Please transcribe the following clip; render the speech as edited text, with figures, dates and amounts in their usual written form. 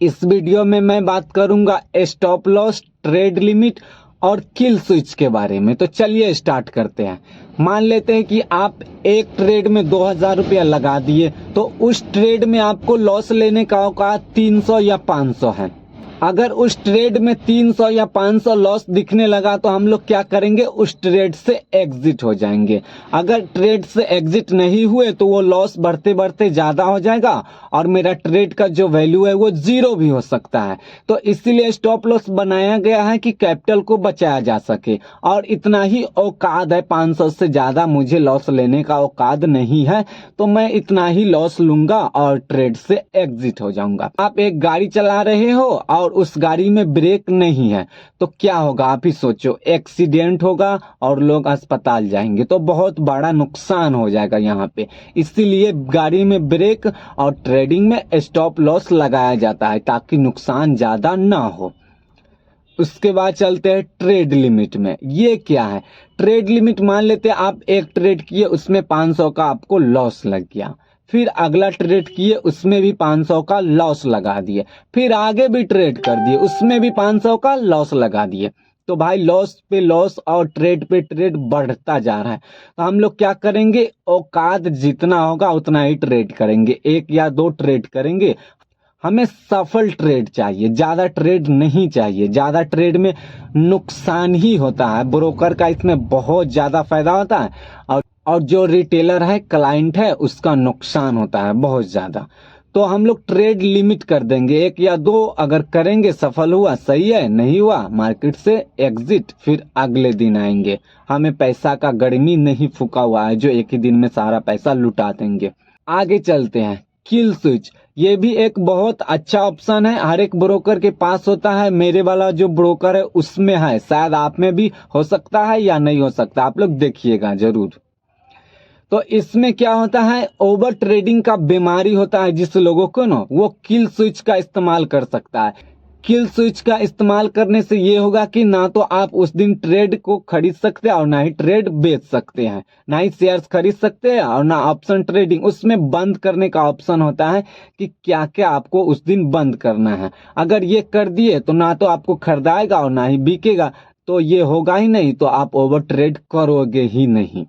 इस वीडियो में मैं बात करूंगा स्टॉप लॉस, ट्रेड लिमिट और किल स्विच के बारे में। तो चलिए स्टार्ट करते हैं। मान लेते हैं कि आप एक ट्रेड में 2000 रुपया लगा दिए, तो उस ट्रेड में आपको लॉस लेने का औकात 300 या 500 है। अगर उस ट्रेड में 300 या 500 लॉस दिखने लगा तो हम लोग क्या करेंगे, उस ट्रेड से एग्जिट हो जाएंगे। अगर ट्रेड से एग्जिट नहीं हुए तो वो लॉस बढ़ते बढ़ते ज्यादा हो जाएगा और मेरा ट्रेड का जो वैल्यू है वो जीरो भी हो सकता है। तो इसीलिए स्टॉप लॉस बनाया गया है कि कैपिटल को बचाया जा सके, और इतना ही औकात है, 500 से ज्यादा मुझे लॉस लेने का औकात नहीं है, तो मैं इतना ही लॉस लूंगा और ट्रेड से एग्जिट हो जाऊंगा। आप एक गाड़ी चला रहे हो और उस गाड़ी में ब्रेक नहीं है तो क्या होगा, आप ही सोचो। एक्सीडेंट होगा और लोग अस्पताल जाएंगे, तो बहुत बड़ा नुकसान हो जाएगा यहाँ पे। इसीलिए गाड़ी में ब्रेक और ट्रेडिंग में स्टॉप लॉस लगाया जाता है ताकि नुकसान ज्यादा ना हो। उसके बाद चलते हैं ट्रेड लिमिट में। ये क्या है? ट्रेड लिमिट, मान लेते हैं आप एक ट्रेड किए, उसमें 500 का आपको लॉस लग गया, फिर अगला ट्रेड किए उसमें भी 500 का लॉस लगा दिए, फिर आगे भी ट्रेड कर दिए उसमें भी 500 का लॉस लगा दिए। तो भाई लॉस पे लॉस और ट्रेड पे ट्रेड बढ़ता जा रहा है। तो हम लोग क्या करेंगे, औकात जितना होगा उतना ही ट्रेड करेंगे, एक या दो ट्रेड करेंगे। हमें सफल ट्रेड चाहिए, ज्यादा ट्रेड नहीं चाहिए। ज्यादा ट्रेड में नुकसान ही होता है, ब्रोकर का इसमें बहुत ज्यादा फायदा होता है, और जो रिटेलर है, क्लाइंट है, उसका नुकसान होता है बहुत ज्यादा। तो हम लोग ट्रेड लिमिट कर देंगे, एक या दो अगर करेंगे, सफल हुआ सही है, नहीं हुआ मार्केट से एग्जिट, फिर अगले दिन आएंगे। हमें पैसा का गर्मी नहीं फूका हुआ है जो एक ही दिन में सारा पैसा लुटा देंगे। आगे चलते हैं, किल स्विच। ये भी एक बहुत अच्छा ऑप्शन है, हर एक ब्रोकर के पास होता है। मेरे वाला जो ब्रोकर है उसमें है, शायद आप में भी हो सकता है या नहीं हो सकता, आप लोग देखिएगा जरूर। तो इसमें क्या होता है, ओवर ट्रेडिंग का बीमारी होता है जिस लोगों को ना, वो किल स्विच का इस्तेमाल कर सकता है। किल स्विच का इस्तेमाल करने से ये होगा कि ना तो आप उस दिन ट्रेड को खरीद सकते हैं और ना ही ट्रेड बेच सकते हैं, ना ही शेयर्स खरीद सकते हैं और ना ऑप्शन ट्रेडिंग। उसमें बंद करने का ऑप्शन होता है कि क्या क्या आपको उस दिन बंद करना है। अगर ये कर दिए तो ना तो आपको खरीदाएगा और ना ही बिकेगा, तो ये होगा ही नहीं, तो आप ओवर ट्रेड करोगे ही नहीं।